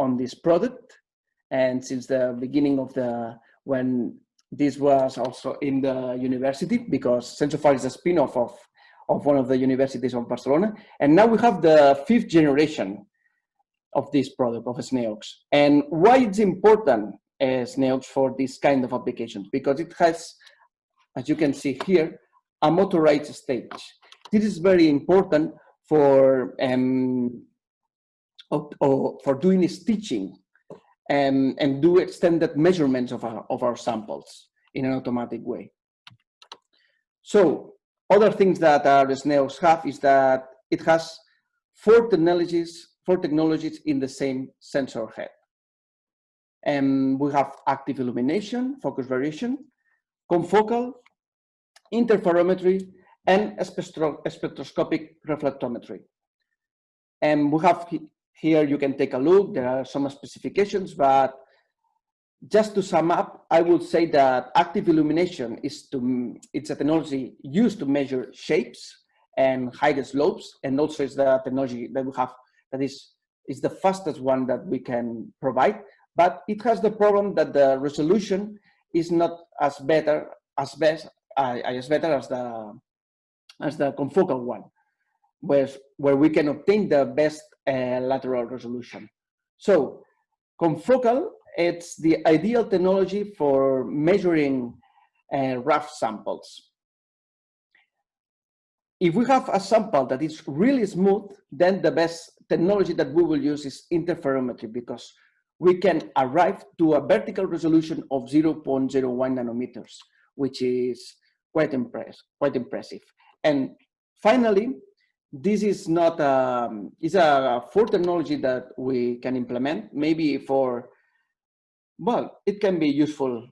on this product, and since the beginning of when this was also in the university, because Sensofar is a spin-off of one of the universities of Barcelona. And now we have the 5th generation of this product, of SNEOX. And why it's important, SNEOX, for this kind of applications? Because it has, as you can see here, a motorized stage. This is very important for doing stitching and do extended measurements of our samples in an automatic way. So other things that our SNEOX have is that it has four technologies in the same sensor head. And we have active illumination, focus variation, confocal, interferometry, and spectroscopic reflectometry. And we have here, you can take a look, there are some specifications, but just to sum up, I would say that active illumination it's a technology used to measure shapes and hide slopes, and also is the technology that we have that is the fastest one that we can provide, but it has the problem that the resolution is not as better as the confocal one, where we can obtain the best lateral resolution. So confocal, it's the ideal technology for measuring rough samples. If we have a sample that is really smooth, then the best technology that we will use is interferometry, because we can arrive to a vertical resolution of 0.01 nanometers, which is quite impressive. And finally, this is not is a fourth technology that we can implement, maybe for, well, it can be useful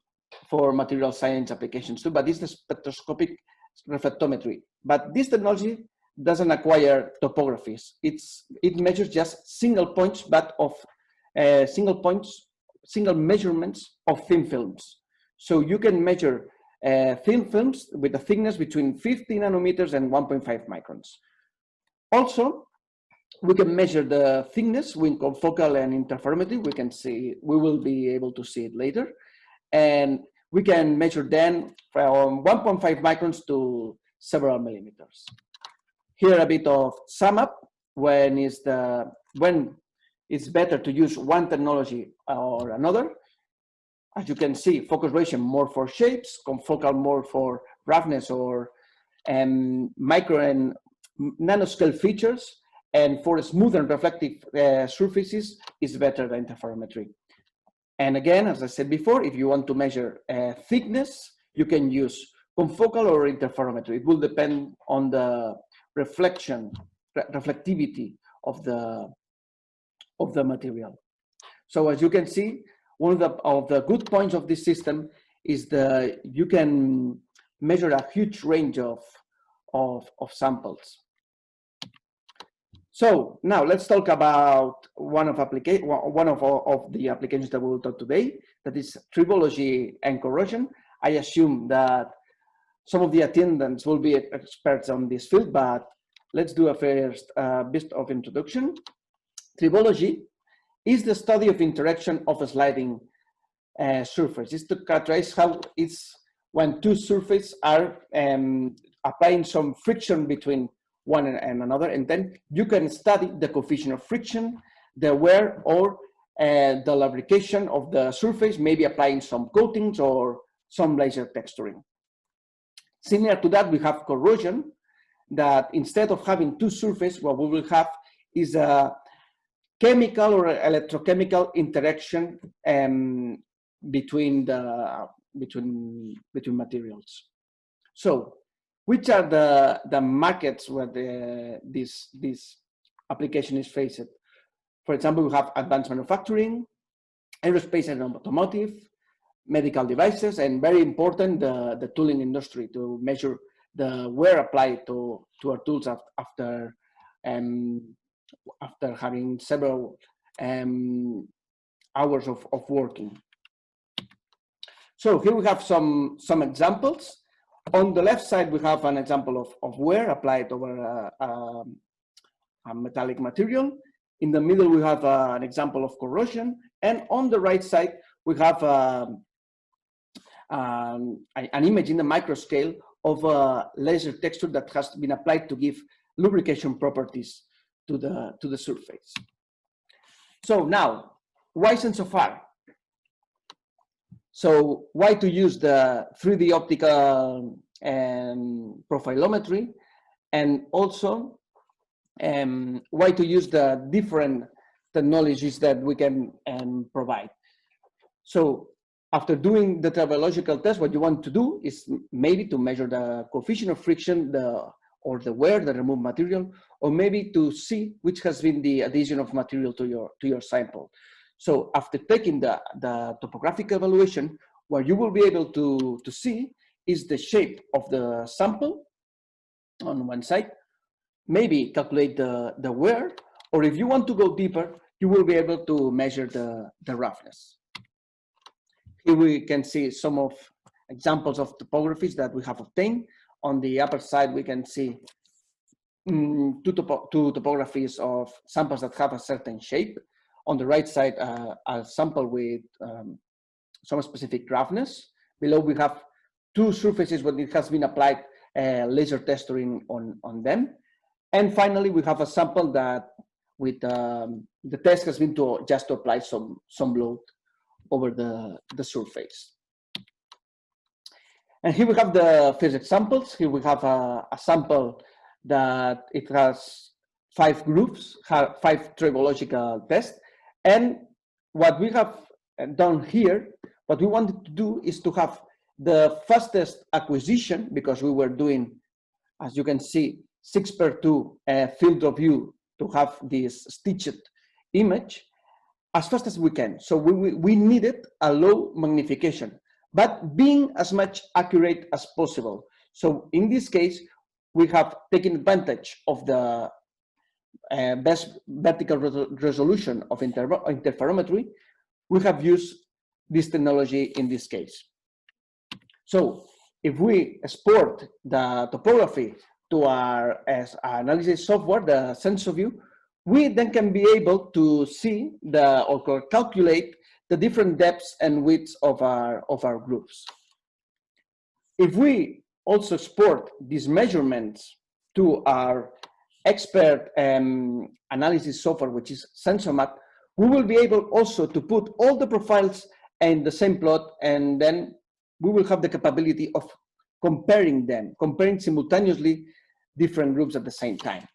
for material science applications too, but this is the spectroscopic reflectometry. But this technology doesn't acquire topographies. It measures just single points, but of single measurements of thin films. So you can measure thin films with a thickness between 50 nanometers and 1.5 microns. Also, we can measure the thickness with confocal and interferometry. We will be able to see it later. And we can measure then from 1.5 microns to several millimeters. Here a bit of sum up when it's better to use one technology or another. As you can see, focus variation more for shapes, confocal more for roughness or micro and nanoscale features, and for smooth and reflective surfaces is better than interferometry. And again, as I said before, if you want to measure thickness, you can use confocal or interferometry. It will depend on the reflectivity of the material. So as you can see, one of the good points of this system is you can measure a huge range of samples. So now let's talk about one of the applications that we will talk today, that is tribology and corrosion. I assume that some of the attendants will be experts on this field, but let's do a first bit of introduction. Tribology is the study of interaction of a sliding surface. It's to characterize how it's when two surfaces are applying some friction between one and another, and then you can study the coefficient of friction, the wear, or the lubrication of the surface, maybe applying some coatings or some laser texturing. Similar to that, we have corrosion, that instead of having two surfaces, what we will have is a chemical or electrochemical interaction between materials. So, which are the markets where this application is faced? For example, we have advanced manufacturing, aerospace and automotive, medical devices, and very important, the tooling industry, to measure the wear applied to our tools after having several hours of working. So here we have some examples. On the left side, we have an example of wear applied over a metallic material. In the middle, we have an example of corrosion. And on the right side, we have an image in the microscale of a laser texture that has been applied to give lubrication properties to the surface. So now, why Sensofar? So why to use the 3D optical profilometry, and also why to use the different technologies that we can provide. So after doing the tribological test, what you want to do is maybe to measure the coefficient of friction, or the wear, the removed material, or maybe to see which has been the adhesion of material to your sample. So after taking the topographic evaluation, what you will be able to see is the shape of the sample on one side, maybe calculate the wear, or if you want to go deeper, you will be able to measure the roughness. Here we can see some of examples of topographies that we have obtained. On the upper side, we can see two topographies of samples that have a certain shape. On the right side, a sample with some specific roughness. Below, we have two surfaces where it has been applied laser texturing on them. And finally, we have a sample that with the test has been just to apply some load over the surface. And here we have the first examples. Here we have a sample that it has 5 groups, 5 tribological tests. And what we have done here, what we wanted to do is to have the fastest acquisition, because we were doing, as you can see, 6x2 field of view to have this stitched image as fast as we can. So we needed a low magnification, but being as much accurate as possible. So in this case, we have taken advantage of the best vertical resolution of interferometry. We have used this technology in this case. So if we export the topography to our analysis software, the SensoView, we then can be able to see or calculate the different depths and widths of our groups. If we also export these measurements to our expert analysis software, which is SensoMAT, we will be able also to put all the profiles in the same plot, and then we will have the capability of comparing simultaneously different groups at the same time.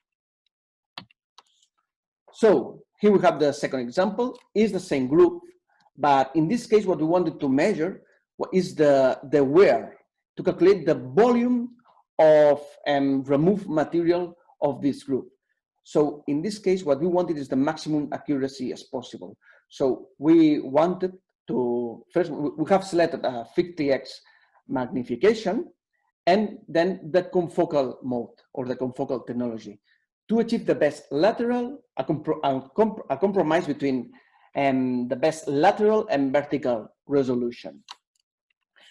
So here we have the second example. Is the same group, but in this case, what we wanted to measure is the wear, to calculate the volume of removed material of this group. So in this case, what we wanted is the maximum accuracy as possible. So we wanted to, first, we have selected a 50x magnification, and then the confocal mode, or the confocal technology, to achieve the best lateral, a compromise between the best lateral and vertical resolution.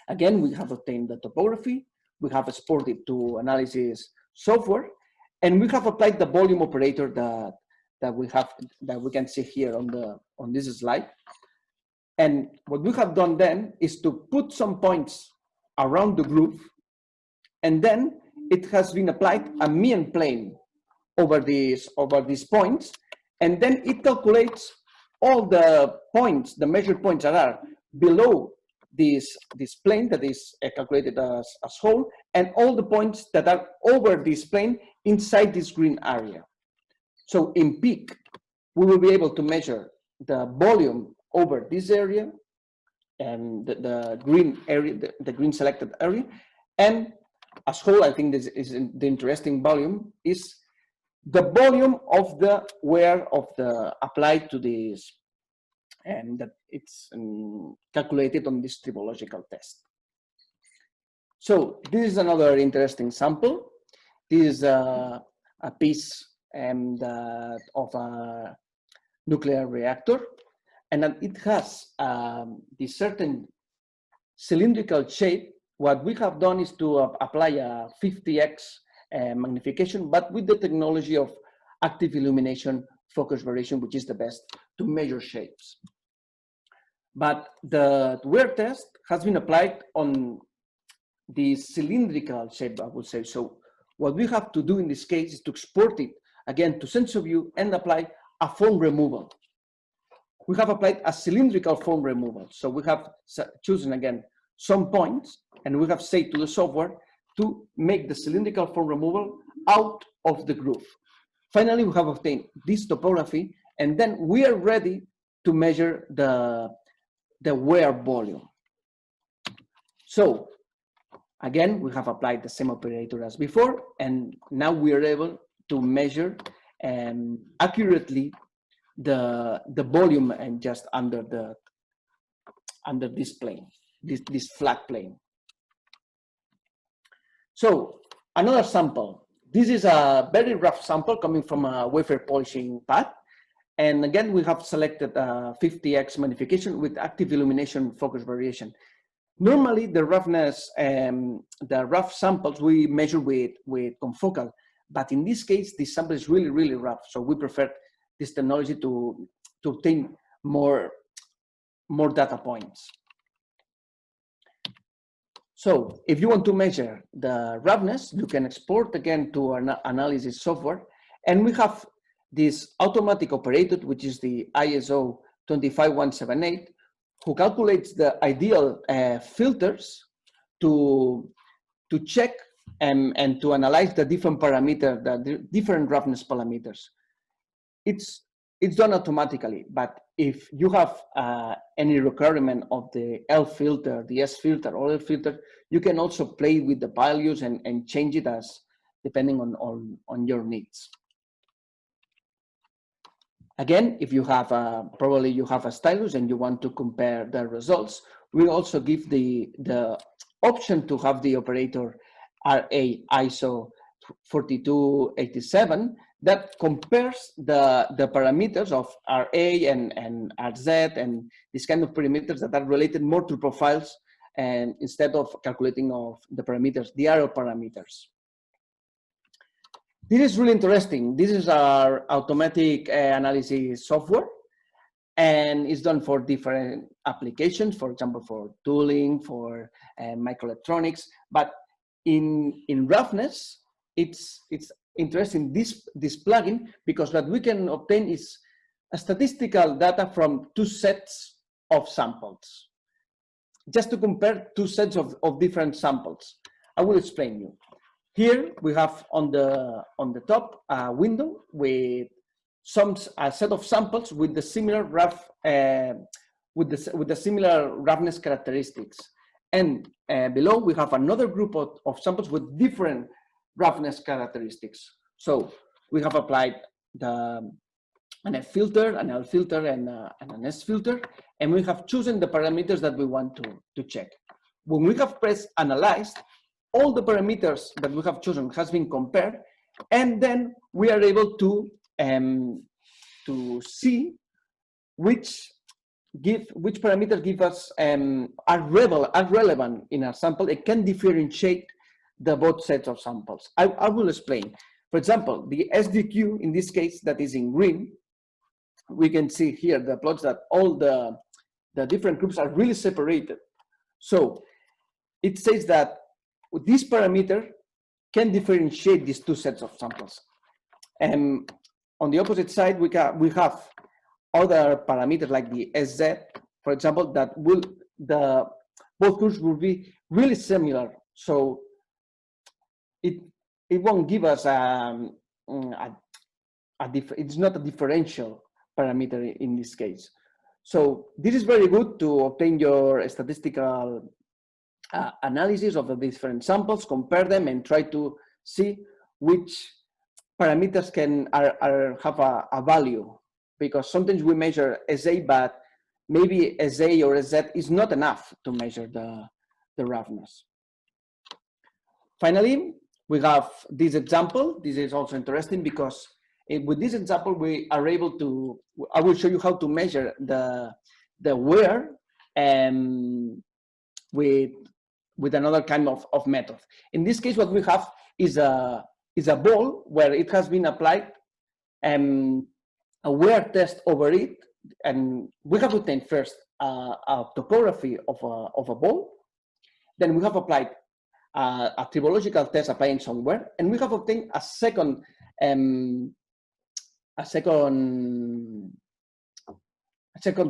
Again, we have obtained the topography, we have exported to analysis software, and we have applied the volume operator that we can see here on this slide. And what we have done then is to put some points around the groove, and then it has been applied a mean plane over these points, and then it calculates all the points, the measured points that are below this plane that is calculated as whole, and all the points that are over this plane inside this green area. So in peak, we will be able to measure the volume over this area, and the green area, the green selected area, and as whole, I think this is the interesting volume, is the volume of the wear of the applied to this, and that it's calculated on this tribological test. So this is another interesting sample. This is a piece of a nuclear reactor, and it has this certain cylindrical shape. What we have done is to apply a 50x magnification, but with the technology of active illumination focus variation, which is the best to measure shapes. But the wear test has been applied on the cylindrical shape, I would say. So what we have to do in this case is to export it again to SensoView and apply a form removal. We have applied a cylindrical form removal. So we have chosen again some points, and we have said to the software to make the cylindrical form removal out of the groove. Finally, we have obtained this topography, and then we are ready to measure the wear volume. So again, we have applied the same operator as before, and now we are able to measure accurately the volume and just under this plane, this flat plane. So another sample. This is a very rough sample coming from a wafer polishing pad. And again, we have selected 50x magnification with active illumination focus variation. Normally, the roughness, the rough samples we measure with confocal, but in this case, this sample is really, really rough. So we prefer this technology to obtain more data points. So if you want to measure the roughness, you can export again to an analysis software. And we have this automatic operator, which is the ISO 25178, who calculates the ideal filters to check and to analyze the different parameters, the different roughness parameters. It's done automatically, but if you have any requirement of the L filter, the S filter, or L filter, you can also play with the values and change it as depending on your needs. Again, if you have probably you have a stylus and you want to compare the results, we also give the option to have the operator RA ISO 4287 that compares the parameters of RA and RZ and this kind of parameters that are related more to profiles, and instead of calculating of the parameters, the arrow parameters. This is really interesting. This is our automatic analysis software, and it's done for different applications, for example, for tooling, for microelectronics. But in roughness, it's interesting, this plugin, because what we can obtain is a statistical data from two sets of samples, just to compare two sets of different samples. I will explain you. Here we have on the top a window with a set of samples with the similar rough with the similar roughness characteristics, and below we have another group of samples with different roughness characteristics. So we have applied an F filter, an L filter, and an S filter, and we have chosen the parameters that we want to check. When we have pressed analyze, all the parameters that we have chosen has been compared, and then we are able to see which parameters give us are relevant in our sample. It can differentiate the both sets of samples. I will explain. For example, the SDQ in this case that is in green, we can see here the plots that all the different groups are really separated. So it says that this parameter can differentiate these two sets of samples. And on the opposite side, we have other parameters like the SZ, for example, that both groups will be really similar. So it won't give us it's not a differential parameter in this case. So this is very good to obtain your statistical analysis of the different samples, compare them, and try to see which parameters have a value, because sometimes we measure SA, but maybe SA or SZ is not enough to measure the roughness. Finally, we have this example. This is also interesting because with this example, we are able to, I will show you how to measure the wear with another kind of method. In this case, what we have is a ball where it has been applied a wear test over it, and we have obtained first a topography of a ball. Then we have applied a tribological test applying some wear, and we have obtained a second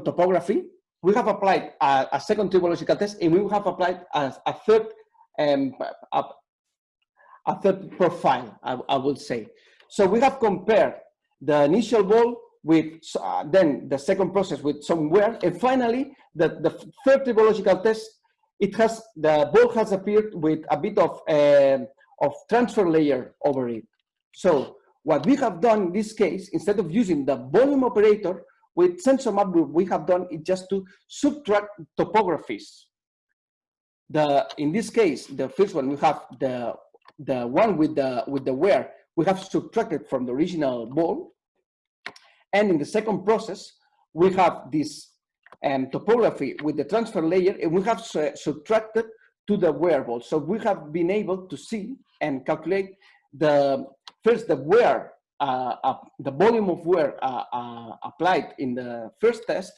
topography. We have applied a second tribological test, and we have applied a third profile, I would say. So we have compared the initial ball with then the second process with some wear, and finally the third tribological test. The ball has appeared with a bit of transfer layer over it. So what we have done in this case, instead of using the volume operator with Sensofar, we have done it just to subtract topographies. In this case, the first one, we have the one with the wear, we have subtracted from the original ball. And in the second process, we have this topography with the transfer layer, and we have subtracted to the wear ball. So we have been able to see and calculate the wear, the volume of wear applied in the first test,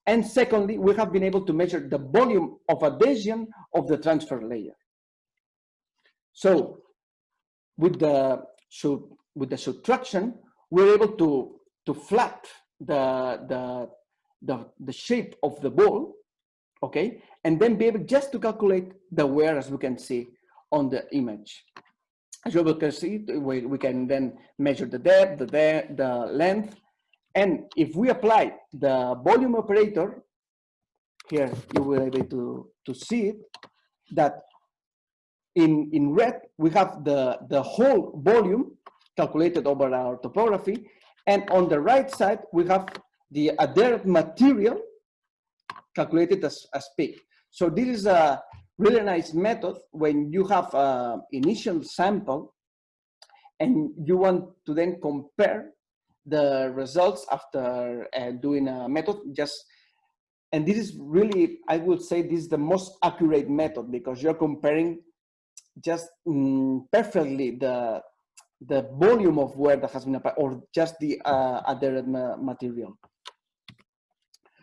and secondly, we have been able to measure the volume of adhesion of the transfer layer. So with the subtraction, we're able to flat the shape of the ball, okay, and then be able just to calculate the wear, as we can see on the image. As you can see, we can then measure the depth, the length, and if we apply the volume operator, here you will be able to see it, that in red we have the whole volume calculated over our topography, and on the right side we have the adhered material calculated as peak. So this is a really nice method when you have an initial sample and you want to then compare the results after doing a method. And this is really, I would say, this is the most accurate method, because you're comparing just perfectly the volume of wear that has been applied, or just the adhered material.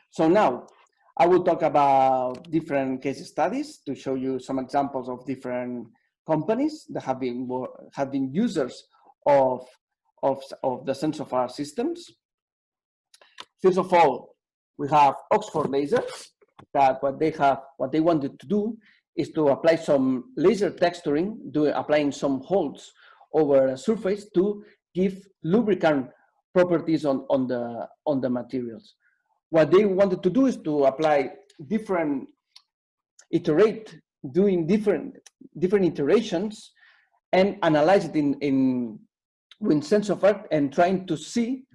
So now I will talk about different case studies to show you some examples of different companies that have been users of the Sensofar systems. First of all, we have Oxford lasers, that what they wanted to do is to apply some laser texturing, applying some holes over a surface to give lubricant properties on the materials. What they wanted to do is to apply doing different iterations and analyze it with Sensofar, and trying to see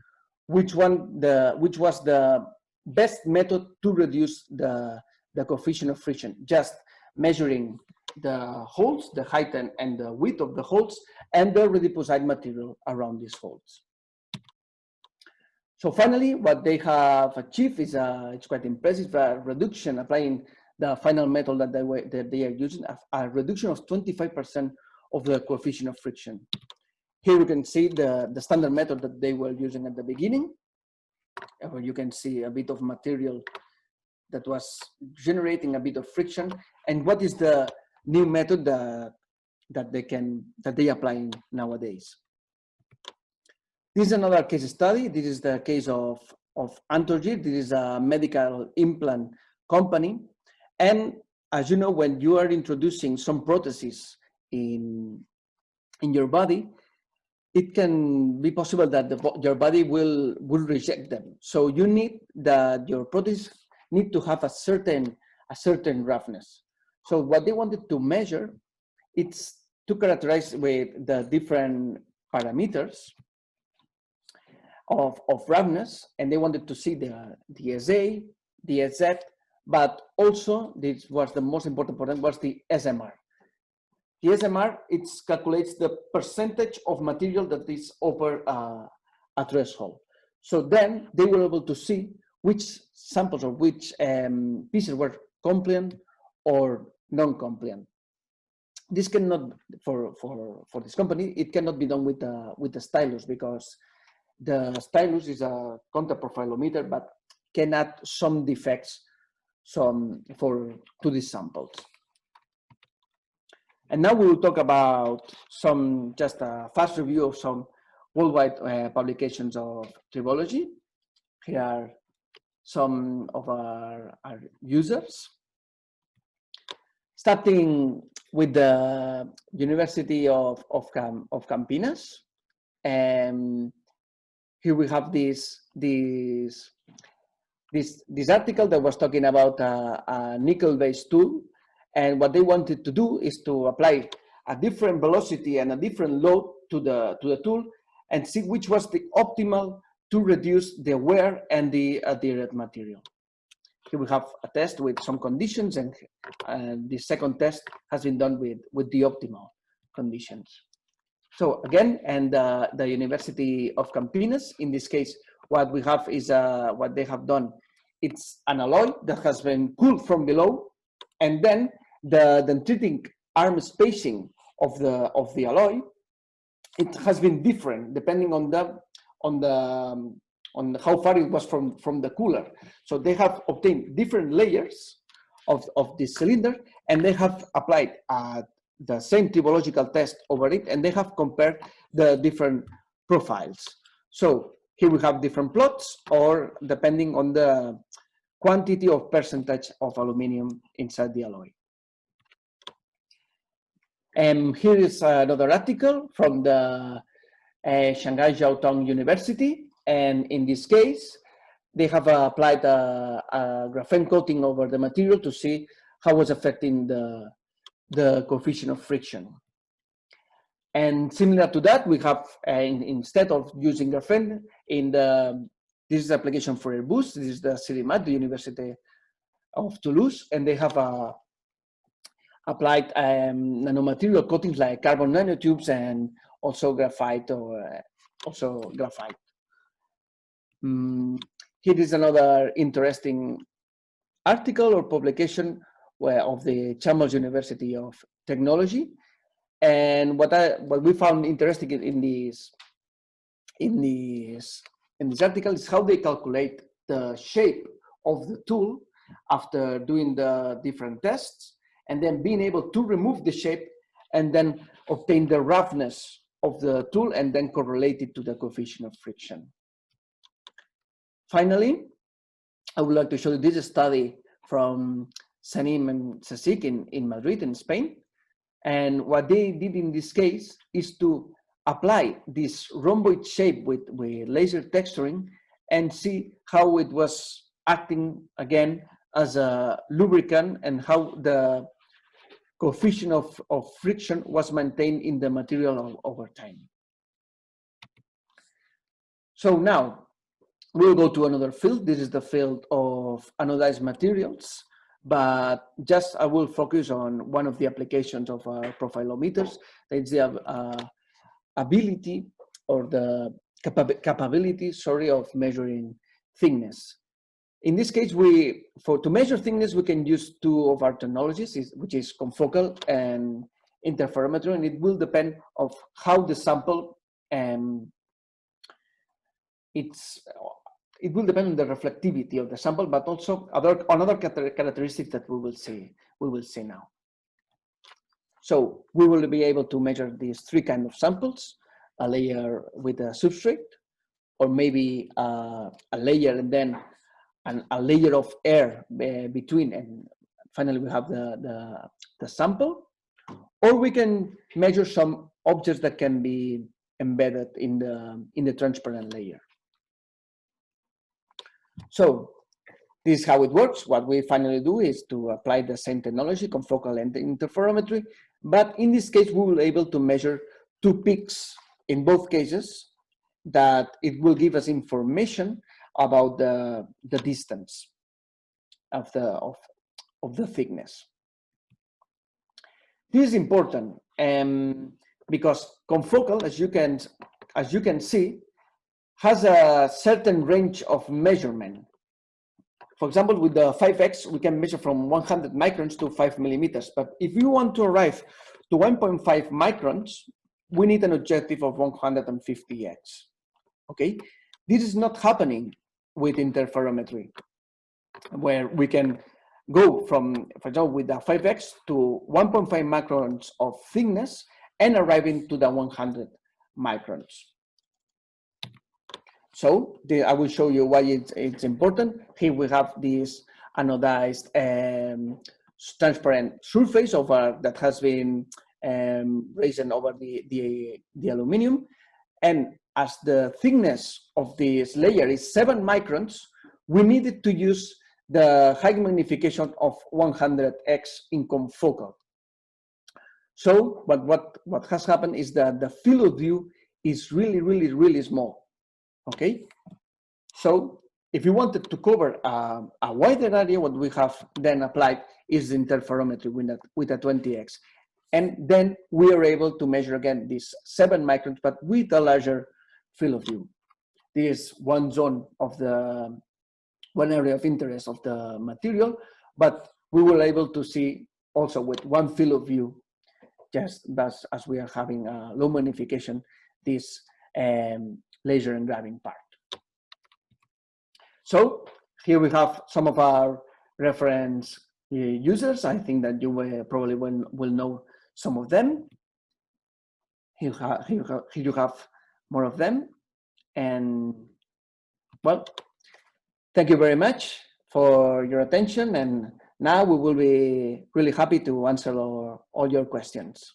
which was the best method to reduce the coefficient of friction, just measuring the holes, the height and the width of the holes, and the redeposited material around these holes. So finally, what they have achieved is it's quite impressive, a reduction, applying the final method that they are using, a reduction of 25% of the coefficient of friction. Here we can see the standard method that they were using at the beginning, where you can see a bit of material that was generating a bit of friction, and what is the new method that they apply nowadays. This is another case study. This is the case of Antorgy. This is a medical implant company, and as you know, when you are introducing some prostheses in your body, it can be possible that your body will reject them. So you need your prosthesis need to have a certain roughness. So what they wanted to measure, it's to characterize with the different parameters of roughness, and they wanted to see the SA, the SZ, but also this was the most important point, was the SMR. The SMR, it calculates the percentage of material that is over a threshold. So then they were able to see which samples or which pieces were compliant or non-compliant. This cannot, for this company, it cannot be done with the stylus, because the stylus is a contact profilometer, but can add some defects to these samples. And now we will talk about just a fast review of some worldwide publications of tribology. Here are some of our users. Starting with the University of Campinas. Here we have this article that was talking about a nickel-based tool, and what they wanted to do is to apply a different velocity and a different load to the tool and see which was the optimal to reduce the wear and the adherent material. Here we have a test with some conditions, and the second test has been done with the optimal conditions. So again, and the University of Campinas, in this case, what we have is what they have done. It's an alloy that has been cooled from below, and then the dendritic arm spacing of the alloy, it has been different depending on how far it was from the cooler. So they have obtained different layers of the cylinder, and they have applied the same tribological test over it, and they have compared the different profiles. So here we have different plots, or depending on the quantity of percentage of aluminum inside the alloy. Here is another article from the Shanghai Jiao Tong University, and in this case, they have applied a graphene coating over the material to see how it was affecting the coefficient of friction. And similar to that, we have, instead of using graphene, this is application for Airbus. This is the SBPMAT, the University of Toulouse, and they have applied nanomaterial coatings like carbon nanotubes and also graphite, or also graphite. Here is another interesting article or publication of the Chalmers University of Technology, and what we found interesting in this article is how they calculate the shape of the tool after doing the different tests, and then being able to remove the shape and then obtain the roughness of the tool and then correlate it to the coefficient of friction. Finally, I would like to show you this study from Sanim and Sasik in Madrid, in Spain. And what they did in this case is to apply this rhomboid shape with laser texturing and see how it was acting again as a lubricant, and how the coefficient of friction was maintained in the material over time. So now we'll go to another field. This is the field of anodized materials, but just I will focus on one of the applications of our profilometers. It's the ability, or the capability, sorry, of measuring thickness. In this case, to measure thickness, we can use two of our technologies, which is confocal and interferometry, and it will depend of how the sample, it will depend on the reflectivity of the sample, but also another characteristic that we will see now. So we will be able to measure these three kinds of samples: a layer with a substrate, or maybe a layer and then a layer of air between, and finally we have the sample. Or we can measure some objects that can be embedded in the transparent layer. So this is how it works. What we finally do is to apply the same technology, confocal and interferometry, but in this case we will be able to measure two peaks in both cases, that it will give us information about the distance of the thickness. This is important because confocal, as you can see, has a certain range of measurement. For example, with the 5x, we can measure from 100 microns to 5 millimeters. But if you want to arrive to 1.5 microns, we need an objective of 150x. Okay, this is not happening with interferometry, where we can go from, for example, with the 5x to 1.5 microns of thickness and arriving to the 100 microns. So I will show you why it's important. Here we have this anodized transparent surface that has been raised over the aluminum. And as the thickness of this layer is 7 microns, we needed to use the high magnification of 100x in confocal. So what has happened is that the field of view is really small. Okay, so if you wanted to cover a wider area, what we have then applied is interferometry with a 20x. And then we are able to measure again these 7 microns, but with a larger field of view. This is one zone of one area of interest of the material, but we were able to see also with one field of view, just as we are having low magnification, this laser engraving part. So here we have some of our reference users. I think that you probably will know some of them. Here you have more of them. And well, thank you very much for your attention. And now we will be really happy to answer all your questions.